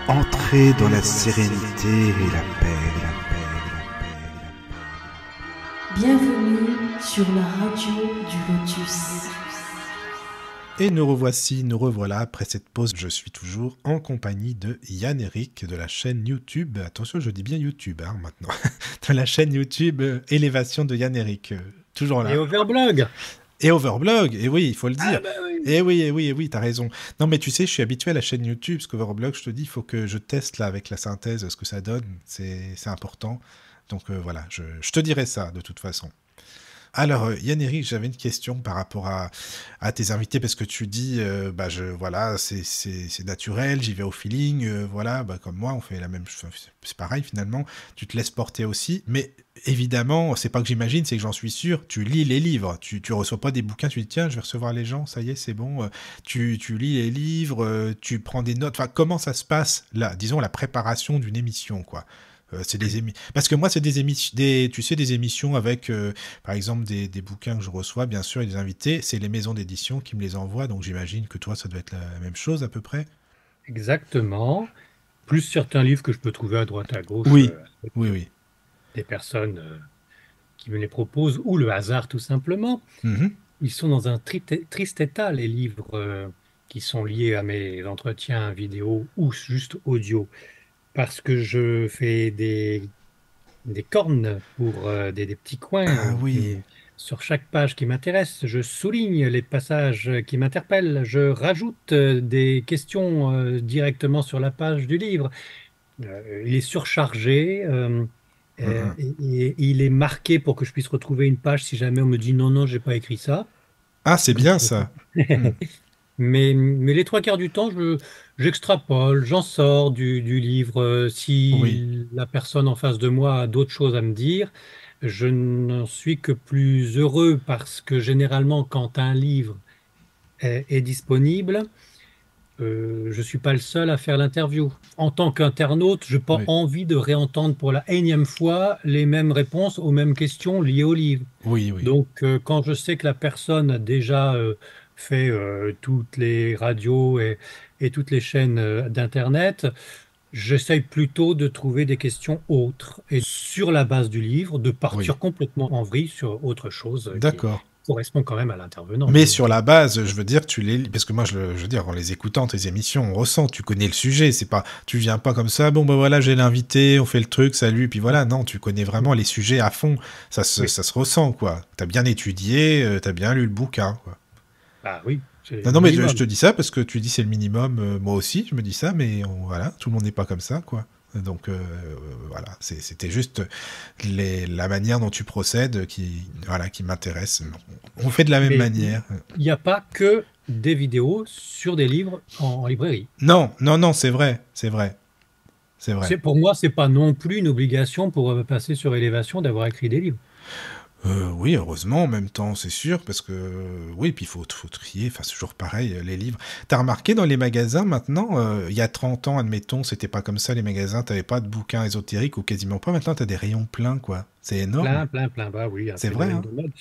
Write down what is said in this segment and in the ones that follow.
Entrez dans la sérénité et la paix, la paix, la paix, la paix. Bienvenue sur la radio du Lotus. Et nous revoilà après cette pause. Je suis toujours en compagnie de Yann-Eric de la chaîne YouTube. Attention, je dis bien YouTube maintenant. De la chaîne YouTube Élévation de Yann-Eric. Toujours là. Et Overblog. Et Overblog, et oui, il faut le dire. Ah bah oui. Et oui, t'as raison. Non, mais tu sais, je suis habitué à la chaîne YouTube, parce qu'Overblog, je te dis, il faut que je teste là avec la synthèse ce que ça donne. C'est important. Donc voilà, je te dirai ça de toute façon. Alors, Yann-Eric, j'avais une question par rapport à tes invités, parce que tu dis, voilà, c'est naturel, j'y vais au feeling, voilà, comme moi, on fait la même chose, c'est pareil finalement, tu te laisses porter aussi, mais évidemment, c'est pas que j'imagine, c'est que j'en suis sûr, tu lis les livres, tu reçois pas des bouquins, tu dis, tiens, je vais recevoir les gens, ça y est, c'est bon, tu lis les livres, tu prends des notes, enfin, comment ça se passe, là, disons, la préparation d'une émission, quoi. C'est parce que moi c'est des émissions, tu sais, des émissions avec par exemple des bouquins que je reçois, bien sûr, et des invités, c'est les maisons d'édition qui me les envoient, donc j'imagine que toi ça doit être la même chose à peu près. Exactement. Plus certains livres que je peux trouver à droite à gauche, Oui, avec oui. des personnes qui me les proposent, ou le hasard tout simplement. Mhm. Ils sont dans un triste état, les livres qui sont liés à mes entretiens vidéo ou juste audio. Parce que je fais des cornes pour des petits Ah coins oui, sur chaque page qui m'intéresse. Je souligne les passages qui m'interpellent. Je rajoute des questions directement sur la page du livre. Il est surchargé. Mhm. Et il est marqué pour que je puisse retrouver une page si jamais on me dit non, non, j'ai pas écrit ça. Ah, c'est bien ça. Mhm. Mais les trois quarts du temps, j'extrapole, j'en sors du livre. Oui, Si la personne en face de moi a d'autres choses à me dire, je n'en suis que plus heureux parce que généralement, quand un livre est disponible, je ne suis pas le seul à faire l'interview. En tant qu'internaute, je n'ai pas oui, envie de réentendre pour la énième fois les mêmes réponses aux mêmes questions liées au livre. oui. Donc, quand je sais que la personne a déjà fait toutes les radios et toutes les chaînes d'Internet, j'essaye plutôt de trouver des questions autres et sur la base du livre, de Oui. partir complètement en vrille sur autre chose qui D'accord. correspond quand même à l'intervenant, Mais bien sur évidemment. la base, je veux dire, tu les lis, parce que moi, je veux dire, en les écoutant, tes émissions, on ressent, tu connais le sujet, c'est pas, tu viens pas comme ça, bon, bah voilà, j'ai l'invité, on fait le truc, salut, puis voilà, non, tu connais vraiment les sujets à fond, Oui, ça se ressent, quoi. T'as bien étudié, t'as bien lu le bouquin, quoi. ah oui, c'est Non, le non, mais je minimum. te dis ça parce que tu dis c'est le minimum, moi aussi, je me dis ça, mais voilà, tout le monde n'est pas comme ça, quoi. Donc voilà, c'était juste la manière dont tu procèdes voilà, qui m'intéresse. On fait de la même Mais manière. il n'y a pas que des vidéos sur des livres en librairie. Non, c'est vrai, c'est vrai. Pour moi, c'est pas non plus une obligation pour passer sur Élévation d'avoir écrit des livres. Oui, heureusement, en même temps, c'est sûr, parce que oui, puis faut trier, enfin, c'est toujours pareil, les livres. T'as remarqué dans les magasins maintenant, il y a 30 ans, admettons, c'était pas comme ça, les magasins, t'avais pas de bouquins ésotériques ou quasiment pas, maintenant t'as des rayons pleins, quoi. C'est énorme. Plein. Bah oui, un C'est vrai, phénomène hein? de mode.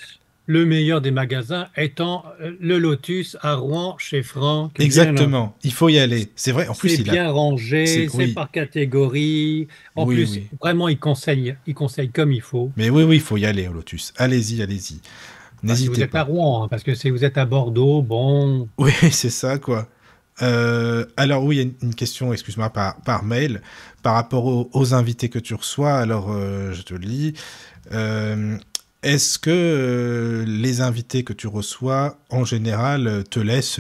Le meilleur des magasins étant le Lotus à Rouen chez Franck. Bien là. Exactement, il faut y aller. C'est vrai, en C'est plus, bien rangé, c'est Oui, par catégorie. En plus, oui. vraiment, il conseille comme il faut. Mais oui, il faut y aller au Lotus. Allez-y, allez-y. Enfin, si vous N'hésitez êtes à pas. Rouen, hein, parce que si vous êtes à Bordeaux, bon, Oui, c'est ça, quoi. Alors oui, il y a une question, excuse-moi, par mail, par rapport aux invités que tu reçois. Alors, je te le lis. Euh, Est-ce que les invités que tu reçois, en général, te laissent,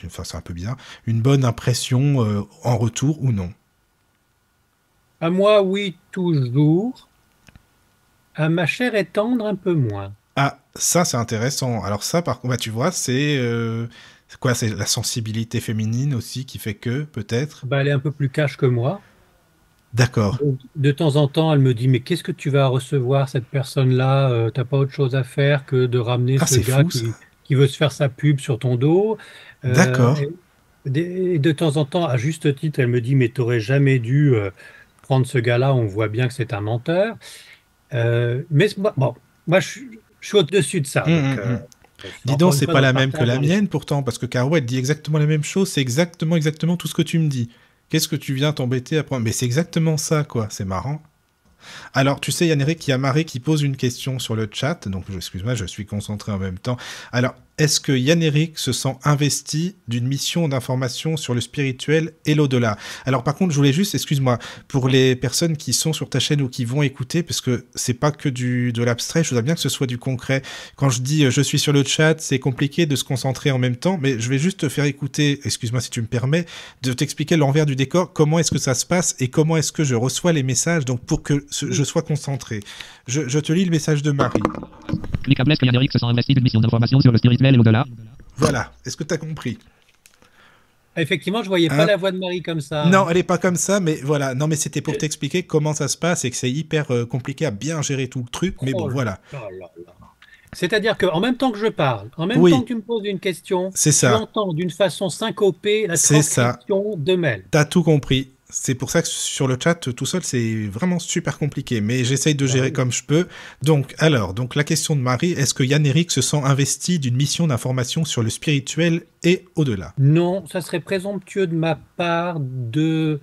enfin c'est un peu bizarre, une bonne impression en retour ou non? à moi, oui, toujours. À ma chère et tendre, un peu moins. Ah, ça c'est intéressant. Alors ça, par contre, bah, tu vois, c'est quoi? C'est la sensibilité féminine aussi qui fait que, peut-être? Bah, elle est un peu plus cash que moi. D'accord. Donc, de temps en temps, elle me dit, mais qu'est-ce que tu vas recevoir, cette personne-là? T'as pas autre chose à faire que de ramener Ah, ce c'est gars fou ça. qui veut se faire sa pub sur ton dos. D'accord. Et de temps en temps, à juste titre, elle me dit, mais t'aurais jamais dû prendre ce gars-là, on voit bien que c'est un menteur. Bon, moi, je suis au-dessus de ça. Hum, Donc, hum, hum. Dis donc, Encore une c'est fois, pas dans la le même que partage, la dans les- mienne pourtant, parce que Caro, elle dit exactement la même chose, c'est exactement tout ce que tu me dis. Qu'est-ce que tu viens t'embêter à prendre? Mais c'est exactement ça, quoi, c'est marrant. Alors, tu sais, Yannick, il y a Marie qui pose une question sur le chat, donc excuse-moi, je suis concentré en même temps. Alors, est-ce que Yannick se sent investi d'une mission d'information sur le spirituel et l'au-delà? Alors, par contre, je voulais juste, excuse-moi, pour les personnes qui sont sur ta chaîne ou qui vont écouter, parce que c'est pas que de l'abstrait, je voudrais bien que ce soit du concret. Quand je dis je suis sur le chat, c'est compliqué de se concentrer en même temps, mais je vais juste te faire écouter, excuse-moi si tu me permets, de t'expliquer l'envers du décor, comment est-ce que ça se passe et comment est-ce que je reçois les messages, donc pour que je sois concentré. Je te lis le message de Marie. Cliquable, est-ce que Yannick se sent investi d'une mission d'information sur le spirituel et l'au-delà? Voilà, est-ce que tu as compris? Effectivement, je voyais pas Hein? la voix de Marie comme ça. Non, elle est pas comme ça, mais voilà. Non, mais c'était pour t'expliquer comment ça se passe et que c'est hyper compliqué à bien gérer tout le truc, mais bon, Oh voilà. là là là. C'est-à-dire qu'en même temps que je parle, en même Oui, temps que tu me poses une question, c'est tu ça. entends d'une façon syncopée la C'est ça. transcription de mail. T'as tout compris. C'est pour ça que sur le chat, tout seul, c'est vraiment super compliqué. Mais j'essaye de gérer comme je peux. Donc la question de Marie, est-ce que Yann-Éric se sent investi d'une mission d'information sur le spirituel et au-delà? Non, ça serait présomptueux de ma part de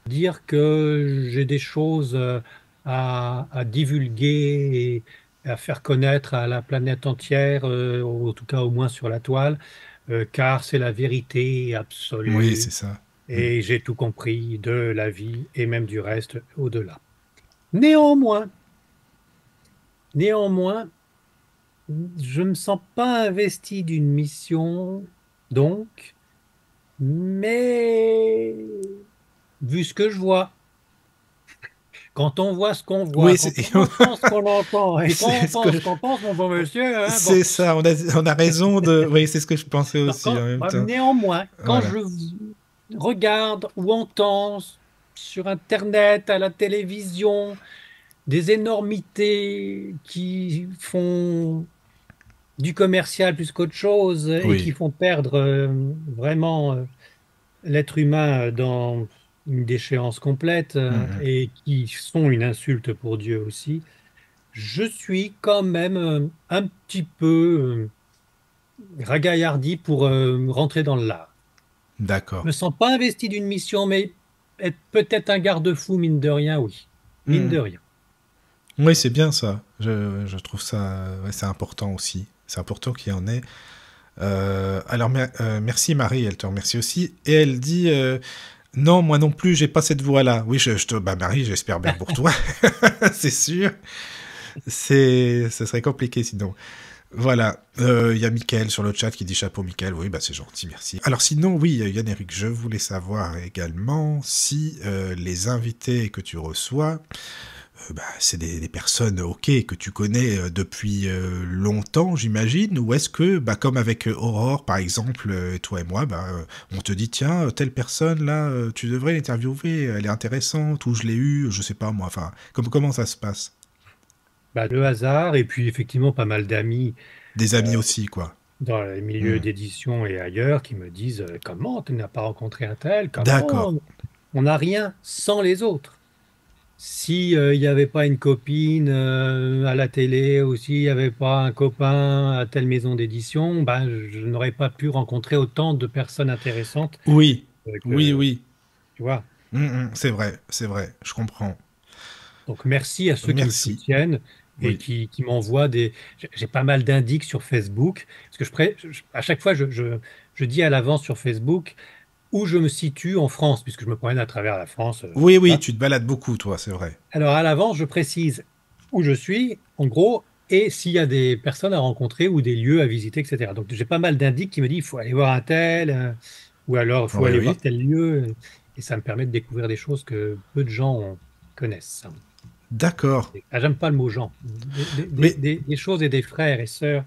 dire que j'ai des choses à divulguer et à faire connaître à la planète entière, ou en tout cas au moins sur la toile, car c'est la vérité Oui, absolue c'est ça. et j'ai tout compris de la vie et même du reste au-delà. Néanmoins, néanmoins, je ne me sens pas investi d'une mission, donc. Mais vu ce que je vois, quand on voit ce qu'on voit, Oui, quand on entend ce qu'on entend et qu'on c'est ce pense que ce qu'on pense, mon bon monsieur, hein, bon. c'est ça. On a raison de. Oui, c'est ce que je pensais Alors, aussi en même temps. néanmoins, quand Voilà. je regarde ou entends sur Internet, à la télévision, des énormités qui font du commercial plus qu'autre chose et qui Oui. font perdre vraiment l'être humain dans une déchéance complète Mhm. et qui sont une insulte pour Dieu aussi, je suis quand même un petit peu ragaillardi pour rentrer dans l'art. Je D'accord. me sens pas investi d'une mission, mais être peut-être un garde-fou, mine de rien, oui. Mine de Mhm. rien. Oui, c'est bien ça. Je trouve ça, ouais, c'est important aussi. C'est important qu'il y en ait. Alors, merci Marie, elle te remercie aussi. Et elle dit non, moi non plus, j'ai pas cette voix-là. Oui, bah Marie, j'espère bien pour toi, c'est sûr. Ce serait compliqué sinon. Voilà, il y a Mickaël sur le chat qui dit chapeau Mickaël, oui, bah c'est gentil, merci. Alors sinon, oui, Yann-Éric, je voulais savoir également si les invités que tu reçois, bah, c'est des personnes, ok, que tu connais depuis longtemps, j'imagine, ou est-ce que, bah, comme avec Aurore, par exemple, toi et moi, bah, on te dit, tiens, telle personne, là, tu devrais l'interviewer, elle est intéressante, ou je l'ai eue, je sais pas moi, enfin, comment ça se passe? Bah, le hasard, et puis effectivement pas mal d'amis Des amis aussi, quoi. dans les milieux Hmm. d'édition et ailleurs qui me disent comment tu n'as pas rencontré un tel, D'accord. comment on n'a rien sans les autres. Si il n'y avait pas une copine à la télé ou s'il n'y avait pas un copain à telle maison d'édition, ben, je n'aurais pas pu rencontrer autant de personnes intéressantes Oui, oui, que, oui. tu vois. C'est vrai, je comprends. Donc merci à ceux qui me Merci. soutiennent et Oui. qui m'envoient des... J'ai pas mal d'indices sur Facebook, parce que à chaque fois, je dis à l'avance sur Facebook où je me situe en France, puisque je me promène à travers la France. Oui, oui, Voilà. tu te balades beaucoup, toi, c'est vrai. Alors à l'avance, je précise où je suis, en gros, et s'il y a des personnes à rencontrer ou des lieux à visiter, etc. Donc j'ai pas mal d'indices qui me disent, il faut aller voir un tel, ou alors il faut Oui, aller voir oui. tel lieu, et ça me permet de découvrir des choses que peu de gens connaissent. D'accord. Ah, j'aime pas le mot gens, Mais, des choses et des frères et sœurs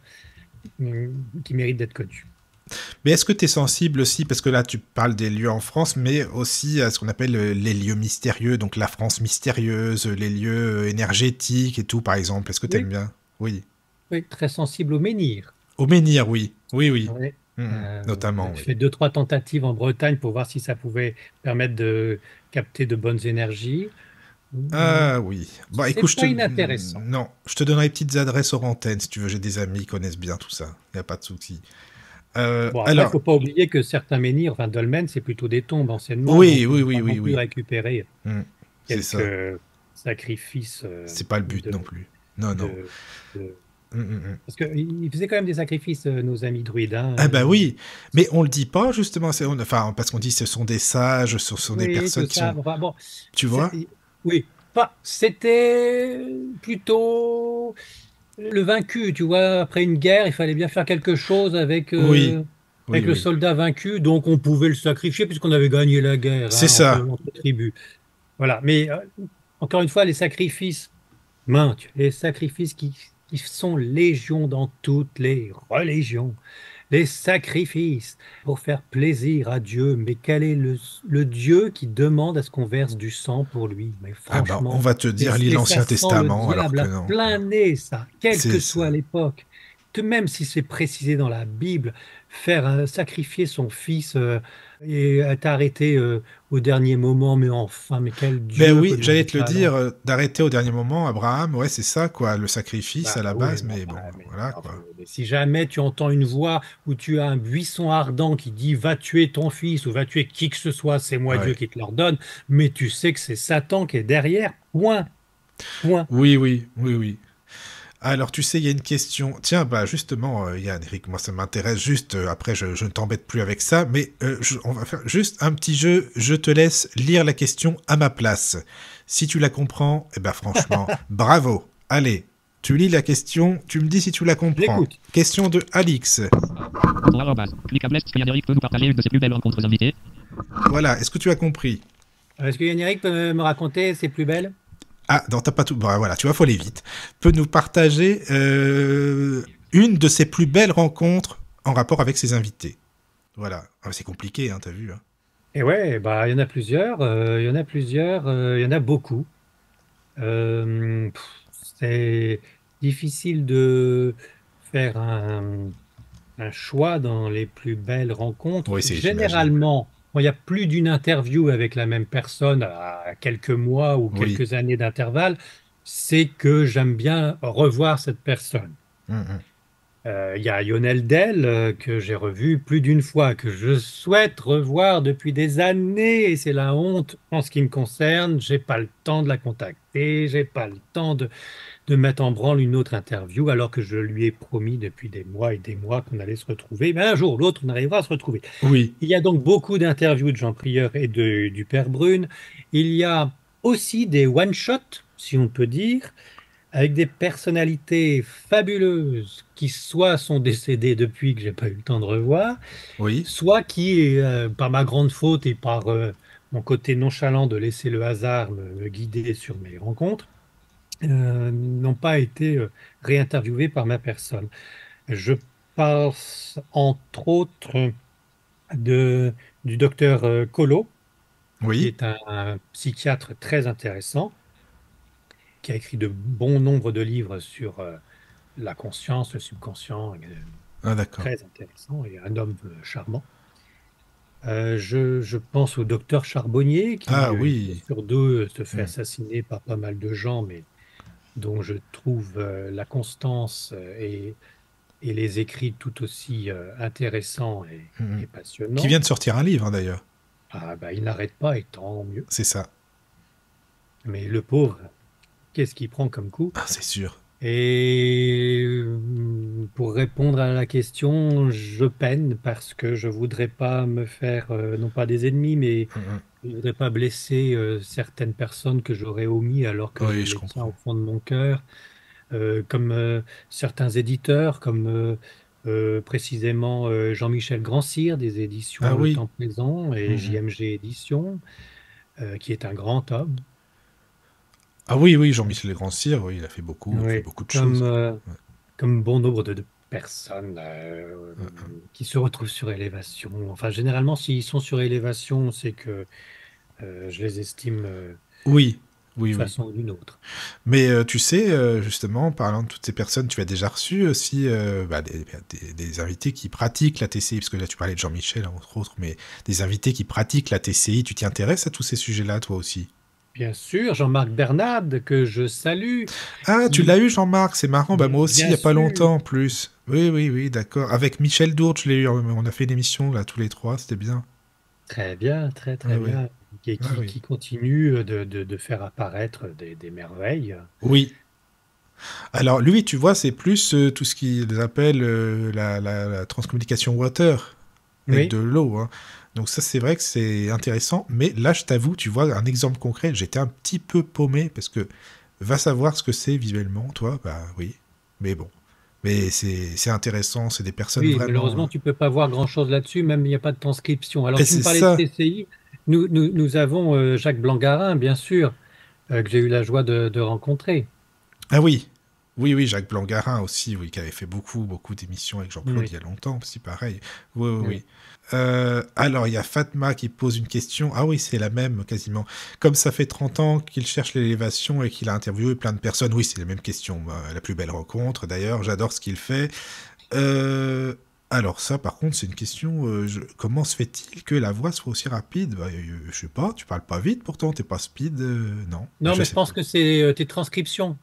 qui méritent d'être connus. mais est-ce que tu es sensible aussi, parce que là, tu parles des lieux en France, mais aussi à ce qu'on appelle les lieux mystérieux, donc la France mystérieuse, les lieux énergétiques et tout, par exemple. Est-ce que tu aimes Oui, bien? Oui. oui, très sensible au menhir. Au menhir, oui. Oui, oui. Ouais. Notamment, J'ai oui. fait deux, trois tentatives en Bretagne pour voir si ça pouvait permettre de capter de bonnes énergies. Ah oui. Bah C'est écoute, pas inintéressant. Non, je te donnerai les petites adresses hors antenne si tu veux. J'ai des amis qui connaissent bien tout ça. Il n'y a pas de souci. Bon, après, il ne Alors, faut pas oublier que certains menhirs, enfin, dolmens, c'est plutôt des tombes anciennement, oui, donc on oui, ne oui, peut pas oui, non plus oui. récupérer C'est ça. quelques sacrifices C'est pas le but non plus. Non, non. de, de- Hum, hum, hum. Parce qu'ils faisaient quand même des sacrifices, nos amis druides. Hein, Ah bah oui, mais on le dit pas justement. Enfin, parce qu'on dit ce sont des sages, ce sont des oui, personnes tout qui ça. sont. Enfin, bon, Tu vois? oui, pas. C'était plutôt le vaincu, tu vois. Après une guerre, il fallait bien faire quelque chose Oui, oui, avec le oui. soldat vaincu, donc on pouvait le sacrifier puisqu'on avait gagné la guerre C'est hein, ça. entre tribus. Voilà, mais encore une fois, les sacrifices, mince, les sacrifices qui sont légion dans toutes les religions, les sacrifices pour faire plaisir à Dieu. Mais quel est le Dieu qui demande à ce qu'on verse du sang pour lui? Mais Ah bah, on franchement, va te dire lis et ça l'Ancien sent le Testament alors diable que à non. plein nez, ça, quelle C'est que ça. soit l'époque. Même si c'est précisé dans la Bible, faire sacrifier son fils et être arrêté au dernier moment, mais enfin, mais quel Ben Dieu peut oui, j'allais demander te le ça alors? dire, d'arrêter au dernier moment, Abraham, ouais, c'est ça, quoi, le sacrifice Bah à la oui, base, mais mais enfin, bon, voilà, enfin, quoi. mais si jamais tu entends une voix où tu as un buisson ardent qui dit va tuer ton fils ou va tuer qui que ce soit, c'est moi Dieu Ouais. qui te l'ordonne, mais tu sais que c'est Satan qui est derrière, point, point. Oui, oui, oui, oui. Alors, tu sais, il y a une question. Tiens, bah justement, Yann, Eric, moi ça m'intéresse juste. Après, je ne t'embête plus avec ça, mais on va faire juste un petit jeu. Je te laisse lire la question à ma place. Si tu la comprends, eh ben franchement, bravo. Allez, tu lis la question, tu me dis si tu la comprends. L'écoute. Question de Alix. Pour l'arrobase. Cliquable est-ce que Yann-Eric peut nous partager une de ses plus belles rencontres invitées? Voilà, est-ce que tu as compris? Est-ce que Yannick peut me raconter ses plus belles? Ah, non, t'as pas tout. Bah, voilà, tu vois, faut aller vite. Peut nous partager une de ses plus belles rencontres en rapport avec ses invités. Voilà. Ah, c'est compliqué, hein, t'as vu. Hein. Et ouais, bah il y en a plusieurs, il y en a plusieurs, il y en a beaucoup. C'est difficile de faire un choix dans les plus belles rencontres. Oui, c'est, j'imagine. Généralement, quand il y a plus d'une interview avec la même personne à quelques mois ou Oui. quelques années d'intervalle, c'est que j'aime bien revoir cette personne. Mm. Il y a Lionel Del que j'ai revu plus d'une fois, que je souhaite revoir depuis des années, et c'est la honte en ce qui me concerne. J'ai pas le temps de la contacter, j'ai pas le temps de mettre en branle une autre interview, alors que je lui ai promis depuis des mois et des mois qu'on allait se retrouver. Mais un jour ou l'autre, on arrivera à se retrouver. Oui. Il y a donc beaucoup d'interviews de Jean Prieur et du Père Brune. Il y a aussi des one-shots, si on peut dire, avec des personnalités fabuleuses qui soit sont décédées depuis que j'ai pas eu le temps de revoir, Oui. soit qui, par ma grande faute et par mon côté nonchalant de laisser le hasard me guider sur mes rencontres, n'ont pas été réinterviewés par ma personne. Je pense entre autres de, du docteur Collot, qui Oui. est un psychiatre très intéressant, qui a écrit de bons nombres de livres sur la conscience, le subconscient, Ah, d'accord. très intéressant et un homme charmant. Je pense au docteur Charbonnier qui, Ah, une fois oui. sur deux, se fait Mm. assassiner par pas mal de gens, mais dont je trouve la constance et les écrits tout aussi intéressants Mm. et Qui vient passionnants. de sortir un livre, hein, d'ailleurs. Ah, bah, il n'arrête pas et tant mieux. C'est ça. Mais le pauvre, qu'est-ce qu'il prend comme coup? Ah, c'est sûr. Et pour répondre à la question, je peine parce que je voudrais pas me faire, non pas des ennemis, mais Mm. je voudrais pas blesser certaines personnes que j'aurais omis alors que je Oui, je les tiens au comprends. fond de mon cœur, comme certains éditeurs, comme précisément Jean-Michel Grandcir des Ah éditions Le oui. Temps Présent et Mm. JMG Éditions, qui est un grand homme. Ah oui, oui, Jean-Michel Legrand-Cyr, oui, il fait Oui, beaucoup de choses. Ouais. comme bon nombre de personnes Mm. qui se retrouvent sur élévation. Enfin, généralement, s'ils sont sur élévation, c'est que je les estime Oui, oui, d'une oui. façon ou d'une autre. Mais tu sais, justement, parlant de toutes ces personnes, tu as déjà reçu aussi bah, des invités qui pratiquent la TCI, parce que là tu parlais de Jean-Michel, entre autres, mais des invités qui pratiquent la TCI, tu t'y intéresses à tous ces sujets-là, toi aussi? Bien sûr, Jean-Marc Bernard, que je salue, Ah, tu qui, l'as eu, Jean-Marc, c'est marrant. Bah, moi aussi, il bien n'y a pas sûr, longtemps en plus. Oui, oui, oui, d'accord. Avec Michel Dourde, je l'ai eu. On a fait une émission, là, tous les trois, c'était bien. très bien, très Oui, très oui. bien, et Ah, oui. qui continue de faire apparaître des merveilles. Oui. Alors, lui, tu vois, c'est plus tout ce qu'ils appellent la transcommunication water, avec Oui, de l'eau, hein. Donc ça, c'est vrai que c'est intéressant. Mais là, je t'avoue, tu vois, un exemple concret, j'étais un petit peu paumé, parce que va savoir ce que c'est visuellement, toi, bah oui. Mais bon. Mais c'est intéressant, c'est des personnes oui, vraiment... malheureusement, tu peux pas voir grand-chose là-dessus, même il n'y a pas de transcription. Alors, Ben, tu me c'est parlais de ça. TCI, nous avons Jacques Blangarin, bien sûr, que j'ai eu la joie de rencontrer. Ah oui. Oui, oui, Jacques Blangarin aussi, oui, qui avait fait beaucoup, beaucoup d'émissions avec Jean-Claude il Oui, y a longtemps, aussi pareil. Oui, oui, oui. oui. Alors, il y a Fatma qui pose une question. Ah oui, c'est la même, quasiment. Comme ça fait 30 ans qu'il cherche l'élévation et qu'il a interviewé plein de personnes, oui, c'est la même question. La plus belle rencontre, d'ailleurs, j'adore ce qu'il fait. Euh, alors ça, par contre, c'est une question. Comment se fait-il que la voix soit aussi rapide? Bah, je sais pas, tu parles pas vite pourtant, t'es pas speed, non. Bah, Non, je mais je sais pense pas. que c'est tes transcriptions.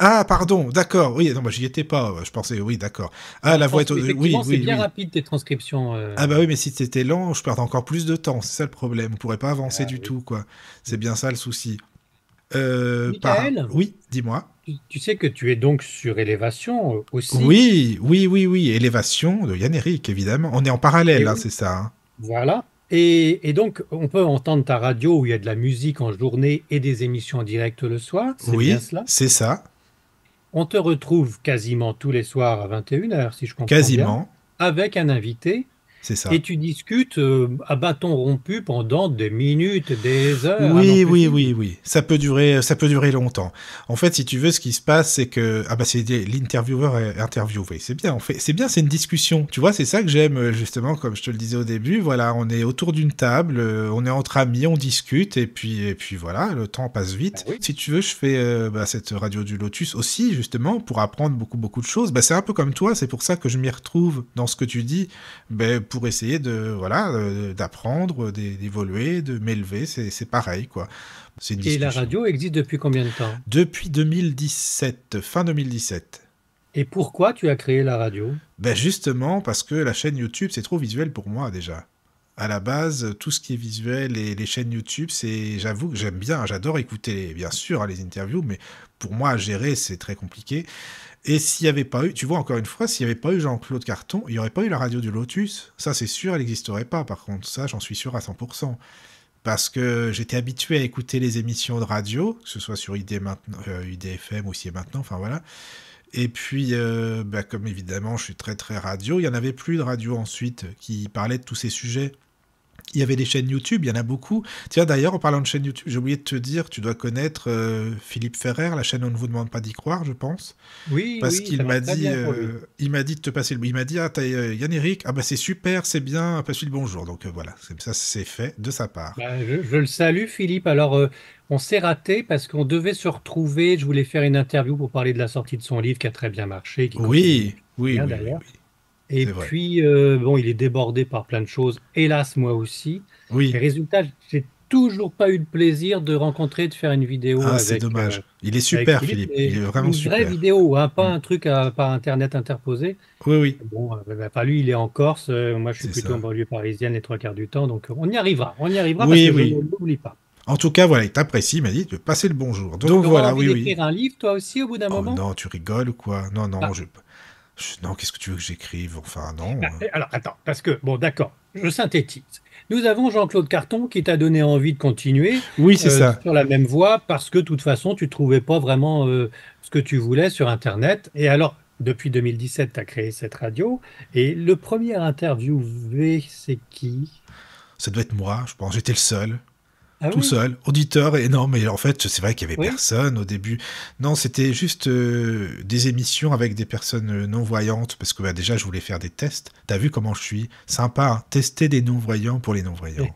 Ah, pardon, d'accord, oui, non, bah, j'y étais pas, je pensais, oui, d'accord. Ah, Non, la je voix pense est... Oui, qu'effectivement, c'est oui, bien oui. rapide tes transcriptions. Ah bah oui, mais si c'était lent, je perdais encore plus de temps, c'est ça le problème, on pourrait pas avancer Ah du oui. tout, quoi. C'est Mm. bien ça le souci. Michael, Oui, dis-moi. tu sais que tu es donc sur Élévation aussi. Oui, oui, oui, oui, Élévation de Yann-Eric, évidemment. On est en Et parallèle, hein, oui, c'est ça, hein. voilà. Et donc, on peut entendre ta radio où il y a de la musique en journée et des émissions en direct le soir. C'est bien Oui, cela. c'est ça, On te retrouve quasiment tous les soirs à 21 h, si je comprends bien, quasiment, avec un invité. c'est Et ça. tu discutes à bâton rompu pendant des minutes, des heures, à n'en Oui, plus oui, finir. oui, oui. Ça peut durer longtemps. En fait, si tu veux, ce qui se passe, c'est que ah bah c'est l'intervieweur est interviewé. C'est bien. C'est bien. C'est une discussion. Tu vois, c'est ça que j'aime justement, comme je te le disais au début. Voilà, on est autour d'une table, on est entre amis, on discute et puis voilà, le temps passe Ben vite. oui. Si tu veux, je fais cette radio du Lotus aussi justement pour apprendre beaucoup beaucoup de choses. Bah, c'est un peu comme toi. C'est pour ça que je m'y retrouve dans ce que tu dis. Ben, pour essayer de voilà d'apprendre, d'évoluer, de m'élever, c'est pareil quoi. C'est une Et la discussion. radio existe depuis combien de temps? Depuis 2017, fin 2017. Et pourquoi tu as créé la radio? Ben justement parce que la chaîne YouTube c'est trop visuel pour moi déjà. À la base, tout ce qui est visuel et les chaînes YouTube, c'est, j'avoue que j'aime bien, j'adore écouter, bien sûr, les interviews, mais pour moi, à gérer, c'est très compliqué. Et s'il n'y avait pas eu, tu vois, encore une fois, s'il n'y avait pas eu Jean-Claude Carton, il n'y aurait pas eu la radio du Lotus. Ça, c'est sûr, elle n'existerait pas, par contre. Ça, j'en suis sûr à 100%. Parce que j'étais habitué à écouter les émissions de radio, que ce soit sur ID maintenant, IDFM ou si et maintenant, enfin voilà. Et puis, bah, comme évidemment, je suis très très radio, il n'y en avait plus de radio ensuite qui parlaient de tous ces sujets. Il y avait des chaînes YouTube, il y en a beaucoup. Tiens, d'ailleurs, en parlant de chaînes YouTube, j'ai oublié de te dire, tu dois connaître Philippe Ferrer, la chaîne On ne vous demande pas d'y croire, je pense. Oui, Parce oui, qu'il ça m'a marche très dit, bien pour lui. il m'a dit de te passer le... Il m'a dit, ah, t'as Yann-Eric, ah bah c'est super, c'est bien, passe-lui le bonjour. Donc voilà, ça c'est fait de sa part. Bah, je le salue, Philippe. Alors, on s'est raté parce qu'on devait se retrouver. Je voulais faire une interview pour parler de la sortie de son livre qui a très bien marché, qui continue Oui, oui, bien oui, oui, d'ailleurs. oui, Et c'est vrai. puis, bon, il est débordé par plein de choses. Hélas, moi aussi. Et Oui, résultat, j'ai toujours pas eu le plaisir de rencontrer, de faire une vidéo ah, c'est dommage. Il est avec super, Philippe. Philippe, il est Et vraiment une vraie super. vidéo, hein, pas Mm. un truc par Internet interposé. Oui, oui, Bon, bah, lui, il est en Corse. Moi, je suis c'est plutôt en ça. banlieue parisienne les trois quarts du temps. Donc, on y arrivera. On y arrivera parce Oui, que je ne oui. l'oublie pas. En tout cas, voilà, il t'apprécie, il m'a dit de passer le bonjour. Tu Donc auras voilà, envie oui, oui. d'écrire un livre, toi aussi, au bout d'un Oh moment? non, tu rigoles ou quoi? Non, non, Ah, non, qu'est-ce que tu veux que j'écrive? Enfin, non. alors, attends, parce que, bon, d'accord, je synthétise. Nous avons Jean-Claude Carton qui t'a donné envie de continuer Oui, c'est ça. sur la même voie parce que, de toute façon, tu ne trouvais pas vraiment ce que tu voulais sur Internet. Et alors, depuis 2017, tu as créé cette radio. Et le premier interviewé, c'est qui? Ça doit être moi, je pense. J'étais le seul. Ah Tout oui? seul, auditeur, et non, mais en fait, c'est vrai qu'il y avait Oui? personne au début. Non, c'était juste des émissions avec des personnes non-voyantes, parce que bah, déjà, je voulais faire des tests. T'as vu comment je suis? Sympa, hein, tester des non-voyants pour les non-voyants.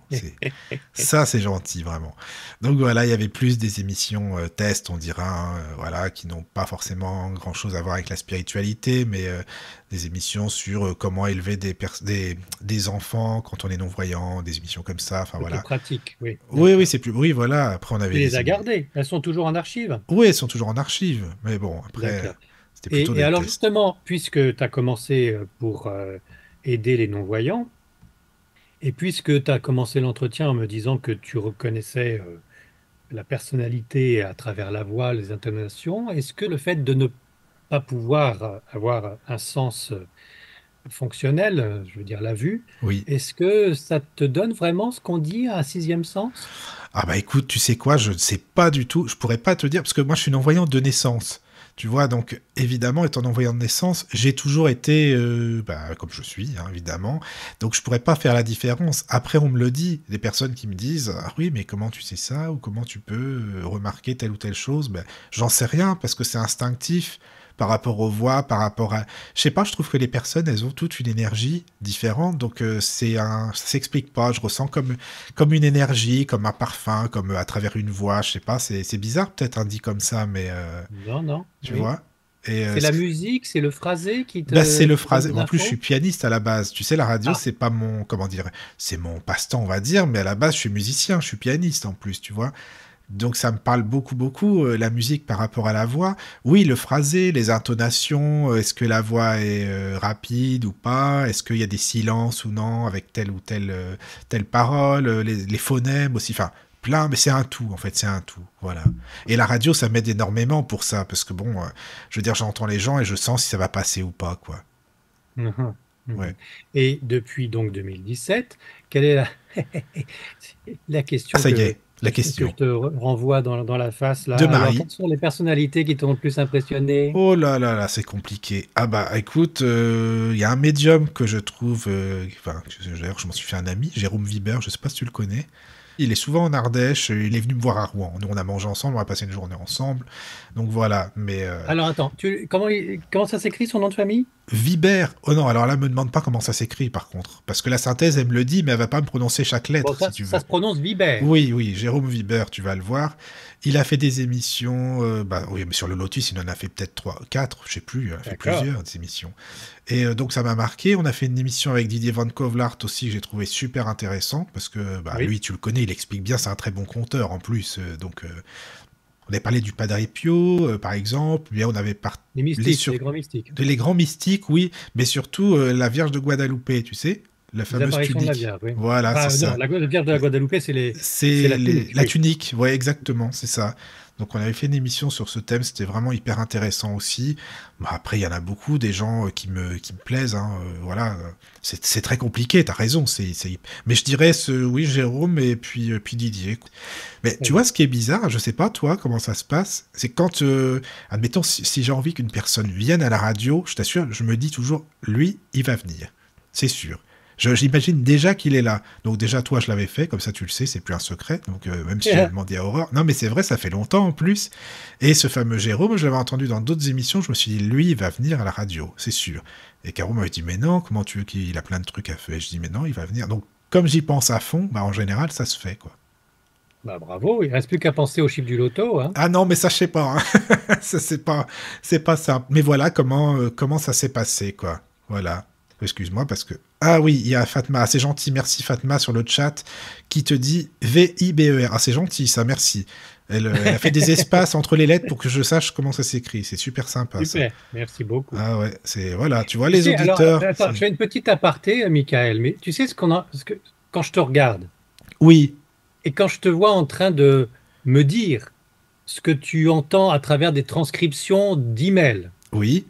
Ça, c'est gentil, vraiment. Donc voilà, il y avait plus des émissions tests, on dira, hein, voilà, qui n'ont pas forcément grand-chose à voir avec la spiritualité, mais des émissions sur comment élever des enfants quand on est non-voyant, des émissions comme ça, enfin Plutôt voilà. pratique, oui. Oui, oui, c'est plus... Oui, voilà, après on avait Tu les des as gardées, elles sont toujours en archive. Oui, elles sont toujours en archive, mais bon, après, D'accord. c'était plutôt Et des alors tests. justement, puisque tu as commencé pour aider les non-voyants, et puisque tu as commencé l'entretien en me disant que tu reconnaissais la personnalité à travers la voix, les intonations, est-ce que le fait de ne pas pouvoir avoir un sens fonctionnel, je veux dire la vue, Oui. est-ce que ça te donne vraiment ce qu'on dit un sixième sens? Ah bah écoute, tu sais quoi, je ne sais pas du tout, je pourrais pas te dire, parce que moi je suis non-voyant de naissance, tu vois, donc évidemment, étant non-voyant de naissance, j'ai toujours été, comme je suis, hein, évidemment, donc je pourrais pas faire la différence. Après, on me le dit, des personnes qui me disent, ah oui, mais comment tu sais ça, ou comment tu peux remarquer telle ou telle chose, ben, j'en sais rien, parce que c'est instinctif, par rapport aux voix, par rapport à... Je sais pas, je trouve que les personnes, elles ont toutes une énergie différente, donc ça s'explique pas, je ressens comme une énergie, comme un parfum, comme à travers une voix, je sais pas, c'est bizarre peut-être un dit comme ça, mais Non, non, tu oui. vois. Et C'est la musique, c'est le phrasé qui te bah, c'est le te donne phrase. des En plus, je infos? suis pianiste à la base. Tu sais, la radio, Ah, c'est pas mon, comment dire, c'est mon passe-temps, on va dire, mais à la base, je suis musicien, je suis pianiste en plus, tu vois. Donc ça me parle beaucoup, beaucoup, la musique par rapport à la voix. Oui, le phrasé, les intonations, est-ce que la voix est rapide ou pas? Est-ce qu'il y a des silences ou non avec telle ou telle parole? Les phonèmes aussi, enfin, plein, mais c'est un tout, en fait, c'est un tout, voilà. Et la radio, ça m'aide énormément pour ça, parce que bon, je veux dire, j'entends les gens et je sens si ça va passer ou pas, quoi. mhm, mhm. Ouais. Et depuis donc 2017, quelle est la Ah, question ça y que est, la que je question. te renvoie dans la face là? De Alors, Marie. quelles sont les personnalités qui t'ont le plus impressionné? Oh là là là, c'est compliqué. Ah bah écoute, il y a un médium que je trouve, d'ailleurs je m'en suis fait un ami, Jérôme Viber, je sais pas si tu le connais. Il est souvent en Ardèche, il est venu me voir à Rouen. Nous on a mangé ensemble, on a passé une journée ensemble. Donc voilà, mais Alors attends, comment ça s'écrit son nom de famille? Viber, oh non, alors là me demande pas comment ça s'écrit par contre, parce que la synthèse elle me le dit, mais elle va pas me prononcer chaque Bon, lettre si tu veux. ça se prononce Vibert. Oui, oui, Jérôme Viber, tu vas le voir. Il a fait des émissions, oui, mais sur le Lotus, il en a fait peut-être 3, 4, je sais plus, il en a fait D'accord. plusieurs des émissions. Et donc ça m'a marqué. On a fait une émission avec Didier Van Kovlart aussi, que j'ai trouvé super intéressant, parce que Oui. lui, tu le connais, il explique bien, c'est un très bon conteur en plus. On avait parlé du Padre Pio, par exemple, bien on avait parlé Les mystiques, sur les grands mystiques. les grands mystiques, oui, mais surtout la Vierge de Guadalupe, tu sais, la Les fameuse apparitions de la tunique. Vierge, oui. Voilà, c'est Enfin, non, ça. la Vierge de la Guadeloupe, c'est C'est la tunique, la oui. tunique, ouais, exactement, c'est ça. Donc on avait fait une émission sur ce thème, c'était vraiment hyper intéressant aussi. Bah, après, il y en a beaucoup, des gens qui me plaisent, hein, voilà. C'est très compliqué, t'as raison. Mais je dirais, oui, Jérôme et puis Didier. Mais tu Oui. vois, ce qui est bizarre, je sais pas, toi, comment ça se passe, c'est quand, admettons, si j'ai envie qu'une personne vienne à la radio, je t'assure, je me dis toujours, lui, il va venir. C'est sûr. J'imagine déjà qu'il est là. Donc déjà, toi, je l'avais fait, comme ça tu le sais, c'est plus un secret. Donc même si j'ai demandé à Aurore. Non, mais c'est vrai, ça fait longtemps en plus. Et ce fameux Jérôme, je l'avais entendu dans d'autres émissions, je me suis dit, lui, il va venir à la radio, c'est sûr. Et Caro m'avait dit, mais non, comment tu veux qu'il a plein de trucs à faire? Et je dis, mais non, il va venir. Donc comme j'y pense à fond, bah en général, ça se fait, quoi. Bah, bravo, il ne reste plus qu'à penser au chiffre du loto, hein. Ah non, mais ça, je sais pas. Hein. Ça, c'est pas simple. Mais voilà comment ça s'est passé, quoi. Voilà. Excuse-moi, parce que... Ah oui, il y a Fatma. Ah, c'est gentil, merci Fatma sur le chat, qui te dit V-I-B-E-R. Ah, c'est gentil, ça, merci. Elle a fait des espaces entre les lettres pour que je sache comment ça s'écrit. C'est super sympa, Super, ça. merci beaucoup. Ah ouais, voilà, tu vois, Tu les sais, alors, auditeurs... attends, je fais une petite aparté, Michael, mais tu sais parce que quand je te regarde Oui, et quand je te vois en train de me dire ce que tu entends à travers des transcriptions d'emails, oui,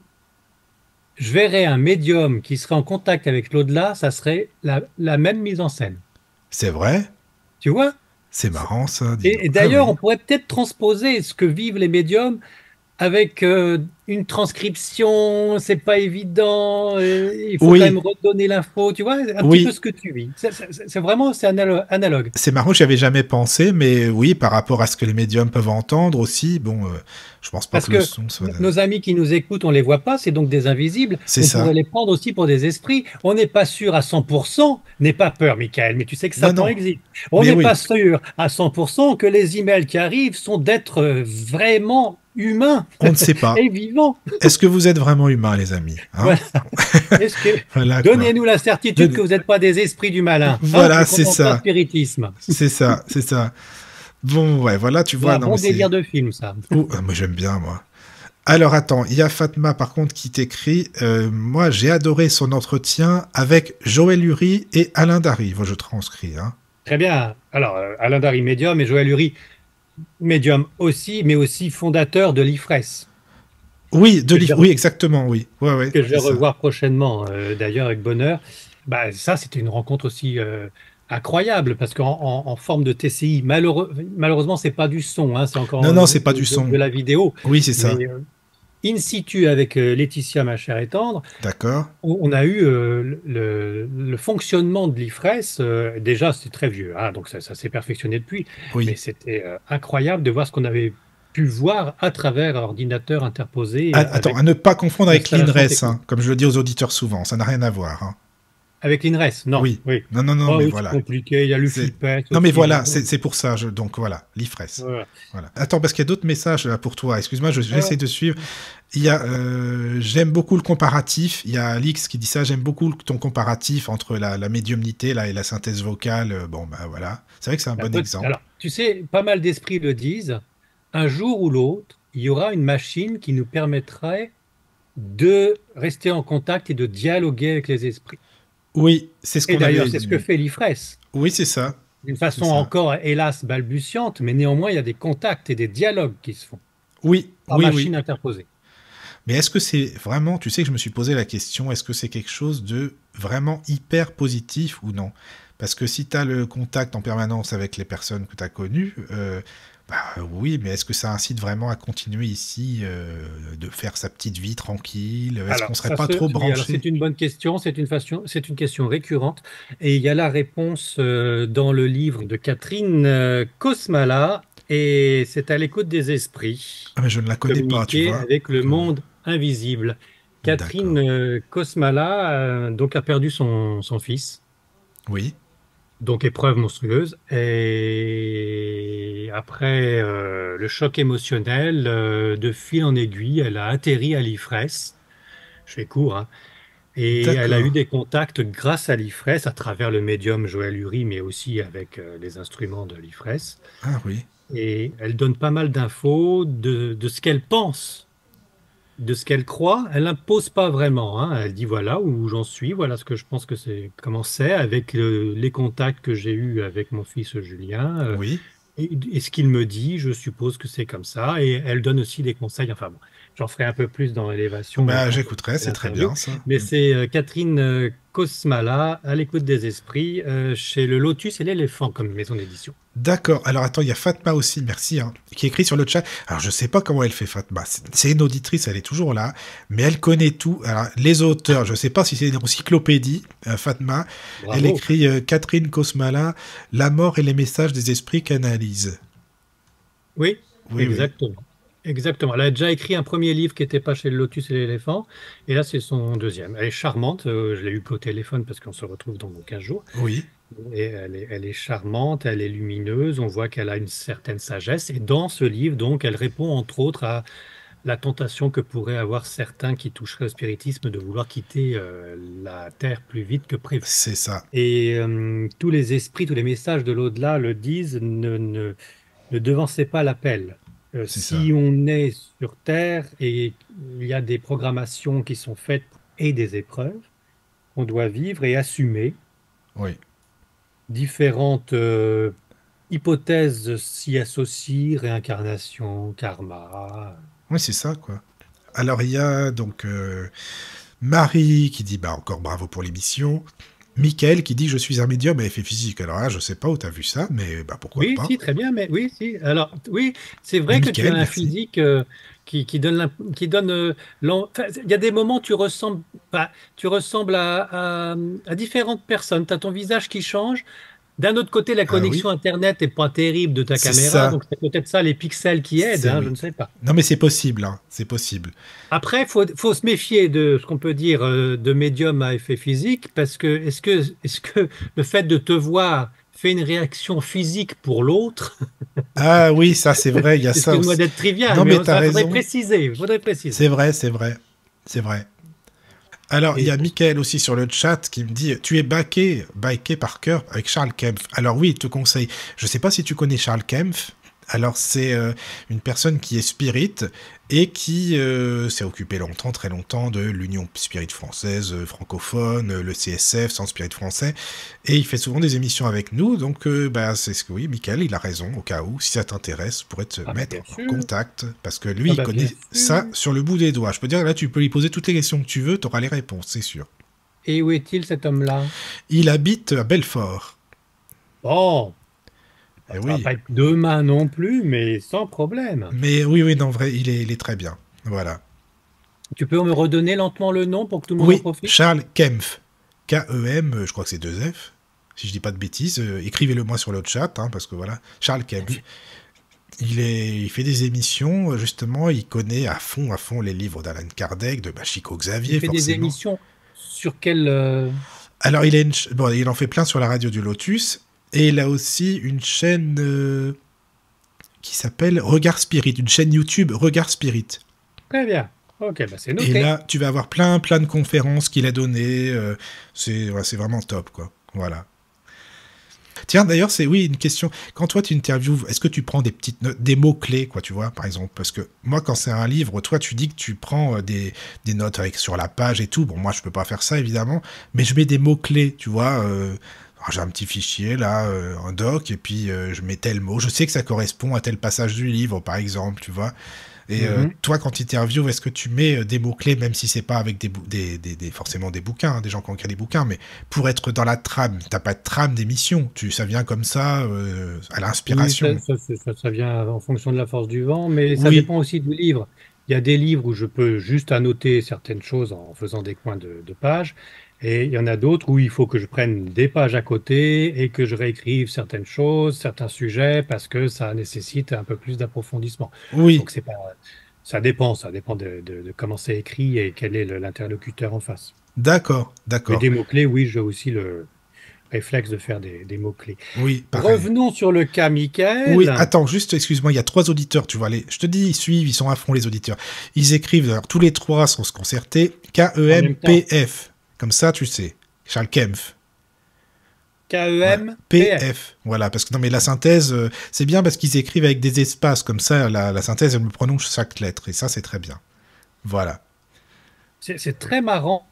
je verrais un médium qui serait en contact avec l'au-delà, ça serait la même mise en scène. c'est vrai. Tu vois? C'est marrant, ça. Dis donc. Et d'ailleurs, Ah on oui. pourrait peut-être transposer ce que vivent les médiums avec une transcription, c'est pas évident, il faut Oui. quand même redonner l'info, tu vois, un Oui. petit peu ce que tu vis. C'est vraiment, c'est analogue. C'est marrant, j'y avais jamais pensé, mais oui, par rapport à ce que les médiums peuvent entendre aussi, bon, je pense pas Parce que le que son soit... nos amis qui nous écoutent, on les voit pas, c'est donc des invisibles. C'est On ça. pourrait les prendre aussi pour des esprits. On n'est pas sûr à 100%, n'aie pas peur, Michael, mais tu sais que Non, Satan non. existe. On Mais n'est oui. pas sûr à 100% que les emails qui arrivent sont d'être vraiment humain On ne sait pas. et vivant. Est-ce que vous êtes vraiment humain, les amis, hein? Voilà. Est-ce que Voilà, quoi. donnez-nous la certitude que vous n'êtes pas des esprits du malin. Voilà, Et c'est qu'on ça. entend spiritisme. C'est ça, c'est ça. Bon, ouais, voilà, tu vois. Un Non, bon mais c'est- délire de film, ça. Oh, moi, j'aime bien, moi. Alors, attends, il y a Fatma, par contre, qui t'écrit moi, j'ai adoré son entretien avec Joël Uri et Alain Darry. Bon, je transcris, hein. Très bien. Alors, Alain Darry, médium, et Joël Uri, médium aussi, mais aussi fondateur de l'IFRES, Oui, de Que je vais oui, exactement, oui. Ouais, ouais, que je vais c'est ça. revoir prochainement, d'ailleurs, avec bonheur. Bah, ça, c'était une rencontre aussi incroyable, parce qu'en forme de TCI, malheureusement, c'est pas du son, hein, c'est encore Non, non, c'est pas du son. de la vidéo, Oui, c'est ça. mais in situ avec Laetitia, ma chère et tendre, D'accord. on a eu le fonctionnement de l'IFRES. Déjà, c'est très vieux, hein, donc ça s'est perfectionné depuis, mais Oui. c'était incroyable de voir ce qu'on avait pu voir à travers ordinateur interposé Ah, attends, avec à ne pas confondre avec l'installation l'INRES, technique. hein, comme je le dis aux auditeurs souvent. Ça n'a rien à voir, hein. Avec l'INRES, non, Oui. oui. Non, non, non, Oh mais oui, voilà. c'est compliqué, il y a le C'est- FIPEX Non, mais aussi, voilà, hein. c'est pour ça. Donc voilà, l'IFRES. Voilà. Voilà. Attends, parce qu'il y a d'autres messages là pour toi. Excuse-moi, Ouais. j'essaie de suivre. Il y a j'aime beaucoup le comparatif. Il y a Alix qui dit ça. J'aime beaucoup ton comparatif entre la médiumnité là et la synthèse vocale. Bon, bah voilà. C'est vrai que c'est un bon exemple. Alors, tu sais, pas mal d'esprits le disent, un jour ou l'autre, il y aura une machine qui nous permettrait de rester en contact et de dialoguer avec les esprits. Oui, c'est ce Et qu'on d'ailleurs, avait. c'est ce que fait l'IFRES, Oui, c'est ça. d'une C'est façon ça. encore, hélas, balbutiante, mais néanmoins, il y a des contacts et des dialogues qui se font Oui, par oui, machine oui. interposée. Mais est-ce que c'est vraiment, tu sais que je me suis posé la question, est-ce que c'est quelque chose de vraiment hyper positif ou non? Parce que si tu as le contact en permanence avec les personnes que tu as connues, bah oui, mais est-ce que ça incite vraiment à continuer ici, de faire sa petite vie tranquille? Est-ce qu'on Alors, serait pas trop oui, alors branché? c'est une bonne question, c'est une question récurrente, et il y a la réponse dans le livre de Catherine Kosmala, et c'est à l'écoute des esprits, Ah, mais je ne la connais pas, tu communiquer vois. avec le Donc, monde invisible. Catherine d'accord. Kosmala donc a perdu son fils, Oui, donc épreuve monstrueuse, et après le choc émotionnel, de fil en aiguille, elle a atterri à l'IFRES. Je fais court, hein. Et elle a eu d'accord. des contacts grâce à l'IFRES, à travers le médium Joël Uri, mais aussi avec les instruments de l'IFRES. Ah oui, Et elle donne pas mal d'infos de ce qu'elle pense, de ce qu'elle croit. Elle n'impose pas vraiment, hein. Elle dit voilà où j'en suis, voilà ce que je pense que c'est, comment c'est, avec les contacts que j'ai eus avec mon fils Julien. oui. Et ce qu'il me dit, je suppose que c'est comme ça. Et elle donne aussi des conseils. Enfin bon, j'en ferai un peu plus dans l'élévation Bah, quand j'écouterai, c'est c'est très l'interview. bien ça. Mais c'est Catherine Kosmala, à l'écoute des esprits, chez le Lotus et l'éléphant comme maison d'édition. D'accord. Alors attends, il y a Fatma aussi, merci, hein, qui écrit sur le chat. Alors je sais pas comment elle fait Fatma. C'est une auditrice, elle est toujours là, mais elle connaît tout. Alors les auteurs, je sais pas si c'est une encyclopédie, Fatma. Elle Bravo. écrit Catherine Kosmala, La mort et les messages des esprits canalisent. Oui, Oui, oui. exactement. Exactement. Elle a déjà écrit un premier livre qui n'était pas chez le Lotus et l'éléphant. Et là, c'est son deuxième. Elle est charmante. Je l'ai eu au téléphone parce qu'on se retrouve dans 15 jours. Oui. Et elle est charmante, elle est lumineuse, on voit qu'elle a une certaine sagesse. Et dans ce livre, donc, elle répond entre autres à la tentation que pourraient avoir certains qui toucheraient au spiritisme de vouloir quitter la Terre plus vite que prévu. C'est ça. Et tous les esprits, tous les messages de l'au-delà le disent, ne devancez pas l'appel. C'est Si on est sur Terre et il y a des programmations qui sont faites et des épreuves, on doit vivre et assumer Oui. différentes hypothèses s'y associent, réincarnation, karma. Oui, c'est ça, quoi. Alors il y a donc Marie qui dit bah encore bravo pour l'émission. Michael qui dit je suis un médium à effet physique. Alors là, je sais pas où tu as vu ça, mais bah pourquoi Oui, pas. si, très bien, mais oui, si. Alors, oui, c'est Mais vrai que tu Michael, as un merci. physique qui donne, enfin, il y a des moments où tu ressembles à différentes personnes. Tu as ton visage qui change. D'un autre côté, la Ah connexion oui, Internet n'est pas terrible de ta c'est caméra, ça. donc c'est peut-être ça les pixels qui aident, C'est hein, je oui. ne sais pas. Non mais c'est possible, hein. C'est possible. Après, faut se méfier de ce qu'on peut dire de médium à effet physique, parce que est-ce que le fait de te voir fait une réaction physique pour l'autre? Ah oui, ça c'est vrai, il y a ça Excuse-moi aussi. d'être trivial, Non, mais mais t'as ça faudrait raison. préciser. Faudrait préciser. C'est vrai, c'est vrai. C'est vrai. Alors, il y Et a Michael aussi sur le chat qui me dit tu es baqué par cœur avec Charles Kempf. Alors oui, il te conseille. Je sais pas si tu connais Charles Kempf. Alors c'est une personne qui est spirit et qui s'est occupée longtemps, très longtemps, de l'Union Spirit française francophone, le CSF, Centre Spirit français, et il fait souvent des émissions avec nous. Donc bah c'est ce que oui, Michael, il a raison. Au cas où, si ça t'intéresse, pourrait te ah bah mettre bien en sûr. contact parce que lui, Ah il bah bien connaît ça sûr. sur le bout des doigts. Je peux dire là, tu peux lui poser toutes les questions que tu veux, tu auras les réponses, c'est sûr. Et où est-il cet homme-là? Il habite à Belfort. Bon, Eh ça va oui. pas être demain non plus, mais sans problème. Mais oui, oui, non, vrai, il est très bien. Voilà. Tu peux me redonner lentement le nom pour que tout le monde en Oui, profite? Charles Kempf. K-E-M, je crois que c'est 2 F. Si je dis pas de bêtises, écrivez-le moi sur le chat, hein, parce que voilà. Charles Kempf. Il fait des émissions, justement, il connaît à fond les livres d'Alan Kardec, de Chico Il Xavier, fait des forcément. émissions sur quel... Alors, bon, il en fait plein sur la radio du Lotus, et il a aussi une chaîne qui s'appelle Regard Spirit, une chaîne YouTube Regard Spirit. Très bien. Ok, bah c'est Et noté. là, tu vas avoir plein de conférences qu'il a données. C'est vraiment top, quoi. Voilà. Tiens, d'ailleurs, c'est oui une question. Quand toi tu interviews, est-ce que tu prends des petites notes, des mots clés, quoi, tu vois, par exemple? Parce que moi, quand c'est un livre, toi, tu dis que tu prends des notes avec sur la page et tout. Bon, moi, je peux pas faire ça évidemment, mais je mets des mots clés, tu vois. Alors, j'ai un petit fichier là, un doc, et puis je mets tel mot. Je sais que ça correspond à tel passage du livre, par exemple, tu vois. Et Mhm. toi, quand tu interviews, est-ce que tu mets des mots-clés, même si c'est pas avec forcément des bouquins, hein, des gens qui ont écrit des bouquins, mais pour être dans la trame, t'as pas de trame d'émission, ça vient comme ça, à Oui, l'inspiration. ça vient en fonction de la force du vent, mais ça Oui, dépend aussi du livre. Il y a des livres où je peux juste annoter certaines choses en faisant des coins de pages, et il y en a d'autres où il faut que je prenne des pages à côté et que je réécrive certaines choses, certains sujets, parce que ça nécessite un peu plus d'approfondissement. oui, Donc c'est pas, ça dépend de comment c'est écrit et quel est l'interlocuteur en face. d'accord, Mais d'accord. des mots-clés, oui, j'ai aussi le réflexe de faire des mots-clés. Oui, pareil. Revenons sur le cas Oui, Michael. attends, juste, excuse-moi, il y a 3 auditeurs, tu vois, je te dis, ils suivent, ils sont à fond, les auditeurs. Ils écrivent, alors, tous les 3 sont se concerter, En même temps, K-E-M-P-F. Comme ça, tu sais. Charles Kempf. Voilà. Kempf. PF, voilà, parce que non mais la synthèse, c'est bien parce qu'ils écrivent avec des espaces, comme ça la synthèse elle me prononce chaque lettre, et ça c'est très bien. Voilà. C'est très marrant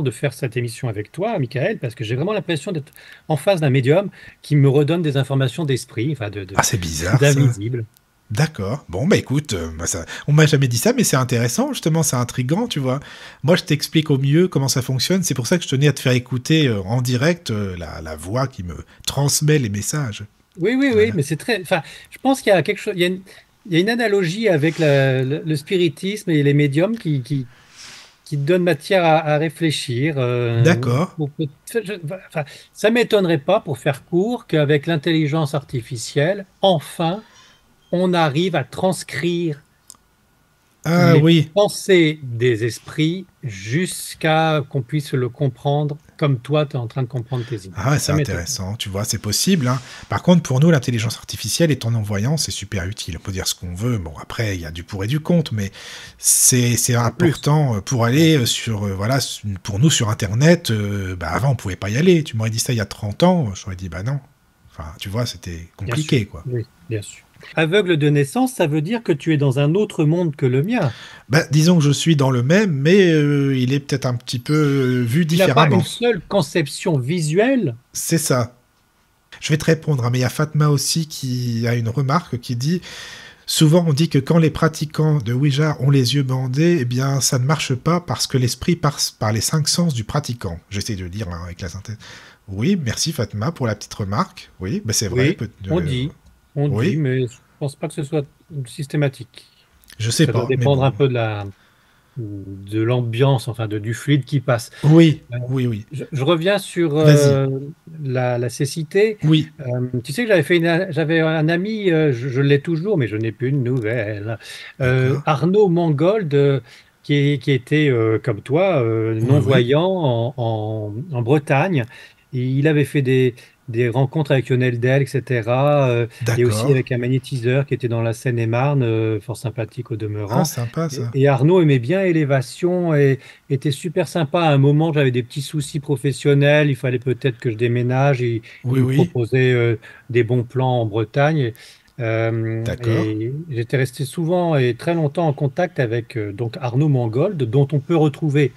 de faire cette émission avec toi, Michael, parce que j'ai vraiment l'impression d'être en face d'un médium qui me redonne des informations d'esprit, enfin Ah c'est bizarre ça. d'invisible. D'accord. Bon bah écoute, on m'a jamais dit ça, mais c'est intéressant justement, c'est intriguant, tu vois. Moi je t'explique au mieux comment ça fonctionne, c'est pour ça que je tenais à te faire écouter en direct la voix qui me transmet les messages. Oui, oui, oui, Voilà. mais c'est très. Enfin, je pense qu'il y a quelque chose. Il y a une analogie avec le spiritisme et les médiums qui donnent matière à réfléchir. D'accord. Enfin, ça m'étonnerait pas, pour faire court, qu'avec l'intelligence artificielle, enfin, on arrive à transcrire Ah les oui. pensées des esprits jusqu'à qu'on puisse le comprendre comme toi, tu es en train de comprendre tes Ah, images. ouais, c'est Ça m'étonne. intéressant, tu vois, c'est possible, hein. Par contre, pour nous, l'intelligence artificielle et ton non-voyant, c'est super utile. On peut dire ce qu'on veut. Bon, après, il y a du pour et du contre, mais c'est En plus, important pour en aller plus. sur, voilà, pour nous sur Internet. Bah, avant, on pouvait pas y aller. Tu m'aurais dit ça il y a 30 ans, j'aurais dit, bah non. Enfin, tu vois, c'était Bien sûr. compliqué, quoi. Oui, bien sûr. Aveugle de naissance, ça veut dire que tu es dans un autre monde que le mien. Bah, disons que je suis dans le même, mais il est peut-être un petit peu vu Tu n'as pas une différemment. seule conception visuelle. C'est ça. Je vais te répondre, hein, mais il y a Fatma aussi qui a une remarque qui dit souvent on dit que quand les pratiquants de Ouija ont les yeux bandés, eh bien ça ne marche pas parce que l'esprit passe par les 5 sens du pratiquant. J'essaie de le dire hein, avec la synthèse. Oui, merci Fatma pour la petite remarque. Oui, bah c'est vrai. Oui, on dit, Oui, mais je pense pas que ce soit systématique. je sais Ça doit pas, mais dépendre bon. un peu de l'ambiance, enfin du fluide qui passe. Oui, Euh, oui, oui. je reviens sur Vas-y. la cécité. Oui, Tu sais que j'avais un ami, je l'ai toujours, mais je n'ai plus de nouvelles. d'accord. Arnaud Mangold, qui était comme toi, Oui, oui. non-voyant en Bretagne. Et il avait fait des rencontres avec Lionel Del, etc. Et aussi D'accord. avec un magnétiseur qui était dans la Seine-et-Marne, fort sympathique au Ah, demeurant. sympa ça. Et Arnaud aimait bien Élévation et était super sympa. À un moment, j'avais des petits soucis professionnels. Il fallait peut-être que je déménage. Il Oui, me oui, proposait des bons plans en Bretagne. d'accord. Et j'étais resté souvent et très longtemps en contact avec donc Arnaud Mangold, dont on peut retrouver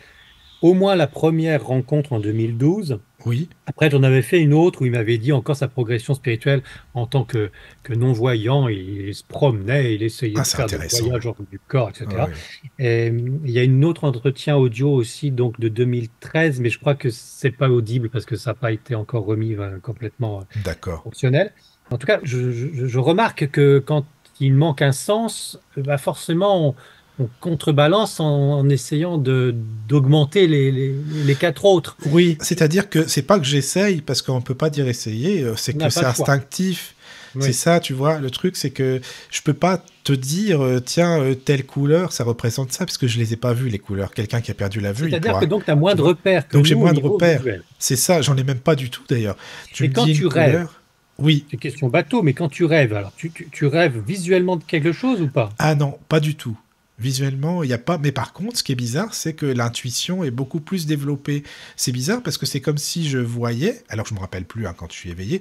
au moins la première rencontre en 2012. Oui. Après, j'en avais fait une autre où il m'avait dit encore sa progression spirituelle en tant que non-voyant. Il se promenait, il essayait Ah, de c'est faire des intéressant. voyages hors du corps, etc. Oui, Et, il y a une autre entretien audio aussi donc de 2013, mais je crois que c'est pas audible parce que ça n'a pas été encore remis complètement d'accord. fonctionnel. En tout cas, je remarque que quand il manque un sens, bah forcément, on contrebalance en essayant d'augmenter les quatre autres. Oui, c'est-à-dire que c'est pas que j'essaye, parce qu'on peut pas dire essayer, c'est On que n'a pas c'est le choix. instinctif. C'est Oui. ça, tu vois. Le truc, c'est que je peux pas te dire, tiens, telle couleur, ça représente ça, parce que je les ai pas vues, les couleurs. Quelqu'un qui a perdu la vue, il C'est-à-dire que pourra. donc tu as moins Tu de vois. repères que Donc j'ai nous au moins de niveau repères. visuel. C'est ça, j'en ai même pas du tout d'ailleurs. Tu Et me quand dis une tu rêves, couleur. Oui. c'est question bateau, mais quand tu rêves, alors tu rêves visuellement de quelque chose ou pas? Ah non, pas du tout. Visuellement, il n'y a pas. Mais par contre, ce qui est bizarre, c'est que l'intuition est beaucoup plus développée. C'est bizarre parce que c'est comme si je voyais, alors je me rappelle plus hein, quand je suis éveillé.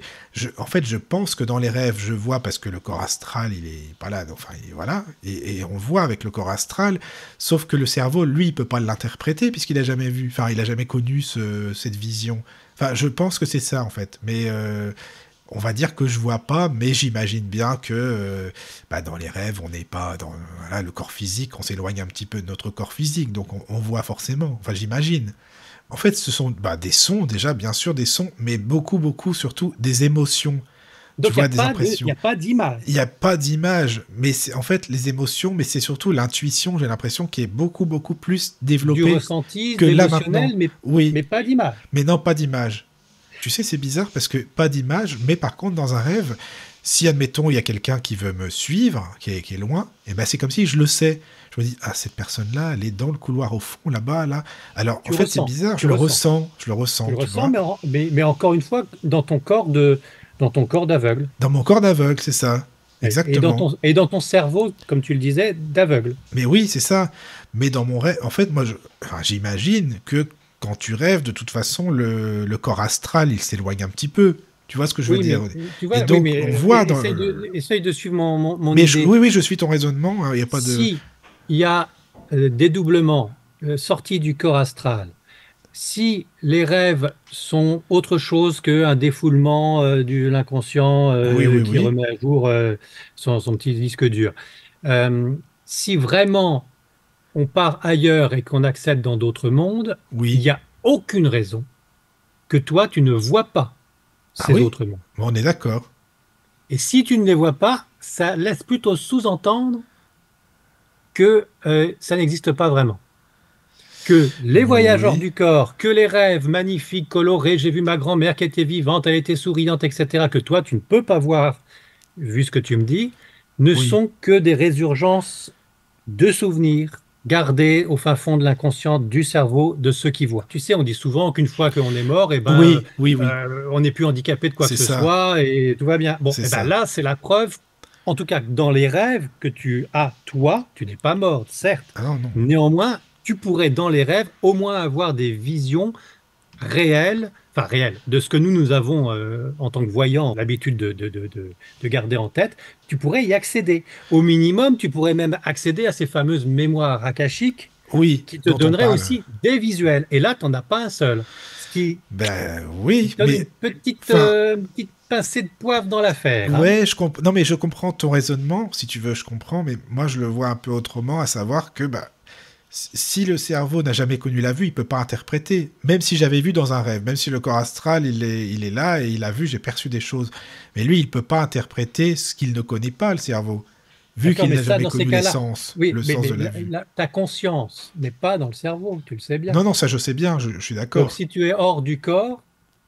En fait, je pense que dans les rêves, je vois parce que le corps astral, il est pas là. Enfin, voilà, et on voit avec le corps astral. Sauf que le cerveau, lui, il peut pas l'interpréter puisqu'il a jamais vu. Enfin, il a jamais connu cette vision. Enfin, je pense que c'est ça en fait. Mais on va dire que je vois pas, mais j'imagine bien que dans les rêves, on n'est pas dans voilà, le corps physique, on s'éloigne un petit peu de notre corps physique, donc on voit forcément. Enfin, j'imagine. En fait, ce sont des sons déjà, bien sûr des sons, mais beaucoup, beaucoup, surtout des émotions. Tu Donc vois, des il n'y impressions. a pas d'image. Il n'y a pas d'image, mais c'est en fait les émotions, mais c'est surtout l'intuition, j'ai l'impression, qui est beaucoup, beaucoup plus Du développée ressenti, que de là maintenant. l'émotionnel, Oui, mais pas d'image. mais non, pas d'image. Tu sais, c'est bizarre parce que pas d'image, mais par contre, dans un rêve, si, admettons, il y a quelqu'un qui veut me suivre, qui est loin, et ben c'est comme si je le sais. Je me dis, ah, cette personne-là, elle est dans le couloir au fond, là-bas, là. Alors, en Tu fait, c'est ressens, bizarre, tu je le ressens. ressens, Tu le tu ressens, vois. mais encore une fois, dans ton corps d'aveugle. Dans mon corps d'aveugle, c'est ça. Exactement. Et dans ton cerveau, comme tu le disais, d'aveugle. Mais oui, c'est ça. Mais dans mon rêve, en fait, moi, enfin, j'imagine que quand tu rêves, de toute façon, le corps astral, il s'éloigne un petit peu. Tu vois ce que je veux Oui, dire? mais tu Et vois, oui, donc, mais on voit dans... essaye de suivre mon Mais idée. oui, oui, je suis ton raisonnement, il n'y a pas de... Si il y a dédoublement, sortie du corps astral, si les rêves sont autre chose qu'un défoulement de l'inconscient Oui, oui, qui oui. remet à jour son petit disque dur, euh, si vraiment on part ailleurs et qu'on accède dans d'autres mondes, il Oui. n'y a aucune raison que toi, tu ne vois pas Ah ces oui? autres mondes. Bon, on est d'accord. Et si tu ne les vois pas, ça laisse plutôt sous-entendre que ça n'existe pas vraiment. Que les voyages hors Oui. du corps, que les rêves magnifiques, colorés, j'ai vu ma grand-mère qui était vivante, elle était souriante, etc., que toi, tu ne peux pas voir, vu ce que tu me dis, ne Oui. sont que des résurgences de souvenirs gardés au fin fond de l'inconscient du cerveau de ceux qui voient. Tu sais, on dit souvent qu'une fois qu'on est mort, eh ben, Oui, oui, oui. on n'est plus handicapé de quoi que C'est ce ça. soit et tout va bien. Bon, C'est eh ben ça. là, c'est la preuve, en tout cas dans les rêves que tu as, toi, tu n'es pas mort, certes. Ah non, non. Néanmoins, tu pourrais dans les rêves au moins avoir des visions réelles, enfin réelles, de ce que nous avons en tant que voyants l'habitude de garder en tête, tu pourrais y accéder. Au minimum, tu pourrais même accéder à ces fameuses mémoires akashiques Oui, qui te dont on donneraient parle. aussi des visuels. Et là, tu n'en as pas un seul. Ce qui Ben oui, donne mais... une Enfin, petite pincée de poivre dans l'affaire. Hein. ouais, non, mais je comprends ton raisonnement, si tu veux, je comprends, mais moi, je le vois un peu autrement, à savoir que, si le cerveau n'a jamais connu la vue, il peut pas interpréter. Même si j'avais vu dans un rêve, même si le corps astral, il est là et il a vu, j'ai perçu des choses. Mais lui, il peut pas interpréter ce qu'il ne connaît pas, le cerveau. Vu D'accord, qu'il mais n'a ça, jamais dans ces connu cas-là, l'essence, oui, le sens de la vue. ta conscience n'est pas dans le cerveau, tu le sais bien. Non, non, ça je sais bien, je suis Donc, d'accord. si tu es hors du corps,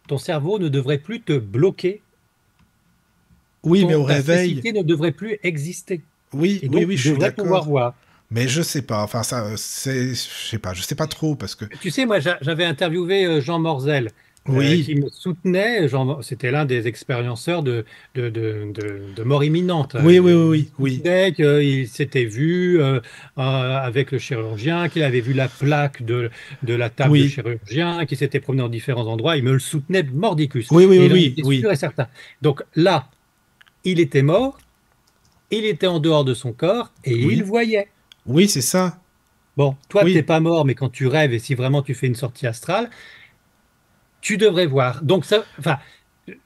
ton cerveau ne devrait plus te bloquer, Oui, mais au ta réveil, cécité ne devrait plus exister. oui, Et oui, donc, oui, tu je suis devrais pouvoir d'accord. voir. Mais je sais pas, enfin je sais pas trop, parce que... Tu sais, moi, j'avais interviewé Jean Morzel, Oui, qui me soutenait. C'était l'un des expérienceurs de mort imminente. oui, oui, Il oui, me oui, soutenait qu'il s'était vu avec le chirurgien, qu'il avait vu la plaque de la table de oui, chirurgien, qu'il s'était promené dans différents endroits. Il me le soutenait mordicus. oui, oui, Et oui, il en oui, était oui, sûr et certain. Donc là, il était mort, il était en dehors de son corps et il oui, voyait. oui, c'est ça. Bon, toi, t'es Oui, pas mort, mais quand tu rêves et si vraiment tu fais une sortie astrale, tu devrais voir. Donc ça, enfin,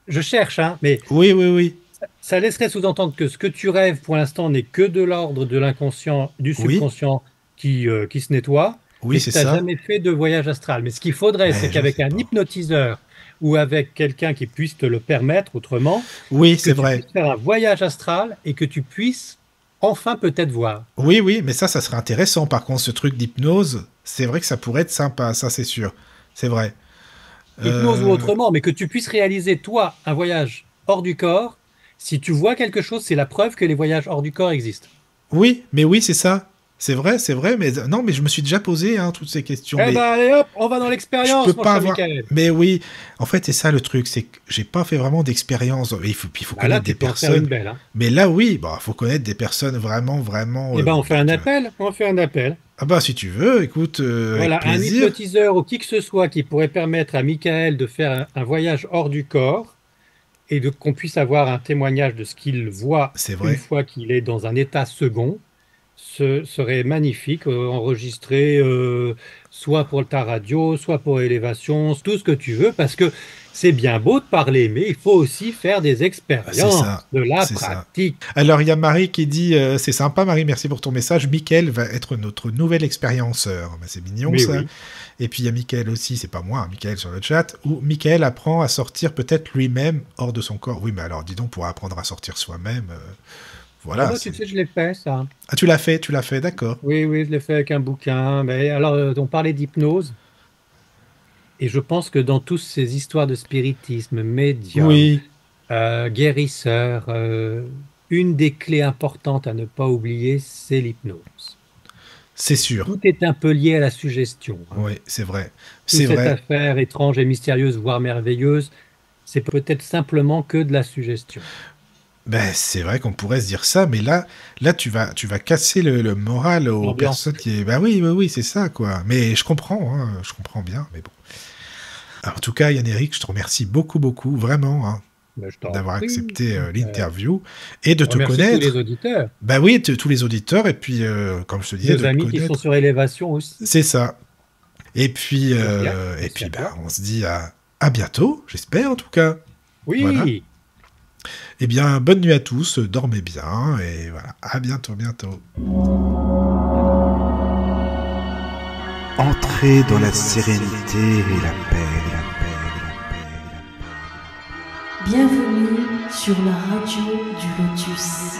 je cherche, hein, mais oui, oui, oui, ça laisserait sous-entendre que ce que tu rêves pour l'instant n'est que de l'ordre de l'inconscient, du oui, subconscient qui se nettoie, oui, mais que c'est tu n'as ça. jamais fait de voyage astral. Mais ce qu'il faudrait, c'est Mais je qu'avec sais un pas. hypnotiseur ou avec quelqu'un qui puisse te le permettre autrement, Oui, que c'est tu vrai. puisses faire un voyage astral et que tu puisses enfin peut-être voir. Oui, oui, mais ça serait intéressant. Par contre, ce truc d'hypnose, c'est vrai que ça pourrait être sympa, ça c'est sûr. C'est vrai. Hypnose ou Euh, autrement, mais que tu puisses réaliser, toi, un voyage hors du corps. Si tu vois quelque chose, c'est la preuve que les voyages hors du corps existent. Oui, mais oui, c'est ça. C'est vrai, mais non, mais je me suis déjà posé hein, toutes ces questions. Eh ben Mais allez hop, on va dans je peux l'expérience, mon pas cher avoir. Michael. Mais oui, en fait, c'est ça le truc, c'est que j'ai pas fait vraiment d'expérience. Puis il faut Bah là, connaître tu des peux en faire une personnes. belle, hein. Mais là, oui, bah, faut connaître des personnes vraiment, vraiment. Eh ben, on fait un Donc, appel, on fait un appel. ah bah, si tu veux, écoute, avec Voilà, un plaisir. hypnotiseur ou qui que ce soit qui pourrait permettre à Michael de faire un voyage hors du corps et de qu'on puisse avoir un témoignage de ce qu'il voit C'est une vrai. fois qu'il est dans un état second, ce serait magnifique, enregistré soit pour ta radio, soit pour élévation, tout ce que tu veux, parce que c'est bien beau de parler, mais il faut aussi faire des C'est ça. expériences, de la C'est ça. pratique. Alors, il y a Marie qui dit c'est sympa, Marie, merci pour ton message. Mickaël va être notre nouvel expérienceur. Bah, c'est mignon, Mais ça. oui. Et puis, il y a Mickaël aussi, c'est pas moi, hein, Mickaël sur le chat, où Mickaël apprend à sortir peut-être lui-même hors de son corps. Oui, mais alors, dis donc, pour apprendre à sortir soi-même, Ah voilà. bah, tu sais, je l'ai fait, ça. Ah, tu l'as fait, d'accord. Oui, oui, je l'ai fait avec un bouquin. Mais alors, on parlait d'hypnose, et je pense que dans toutes ces histoires de spiritisme, médium, Oui, guérisseur, une des clés importantes à ne pas oublier, c'est l'hypnose. c'est sûr. Tout est un peu lié à la suggestion, hein. Oui, c'est vrai. Toute C'est cette vrai. affaire étrange et mystérieuse, voire merveilleuse, c'est peut-être simplement que de la suggestion. Ben, c'est vrai qu'on pourrait se dire ça, mais là, tu vas casser le moral aux L'ambiance. personnes qui. Ben oui, oui, oui, c'est ça, quoi. Mais je comprends, hein, je comprends bien, mais bon. Alors, en tout cas, Yann-Éric, je te remercie beaucoup, beaucoup, vraiment, hein, Ben, je t'en d'avoir prie. accepté l'interview et de Je te remercie tous les connaître. auditeurs, Ben oui, tous les auditeurs, et puis, comme je te disais, nos de te amis qui sont connaître. sur élévation aussi. C'est ça. Et puis, De rien, et merci puis à ben, toi. on se dit à bientôt, j'espère, en tout cas. Oui, Voilà. Eh bien, bonne nuit à tous, dormez bien, et voilà, à bientôt, bientôt. Entrez dans la sérénité et la paix, la paix, la paix, la paix. Bienvenue sur la radio du Lotus.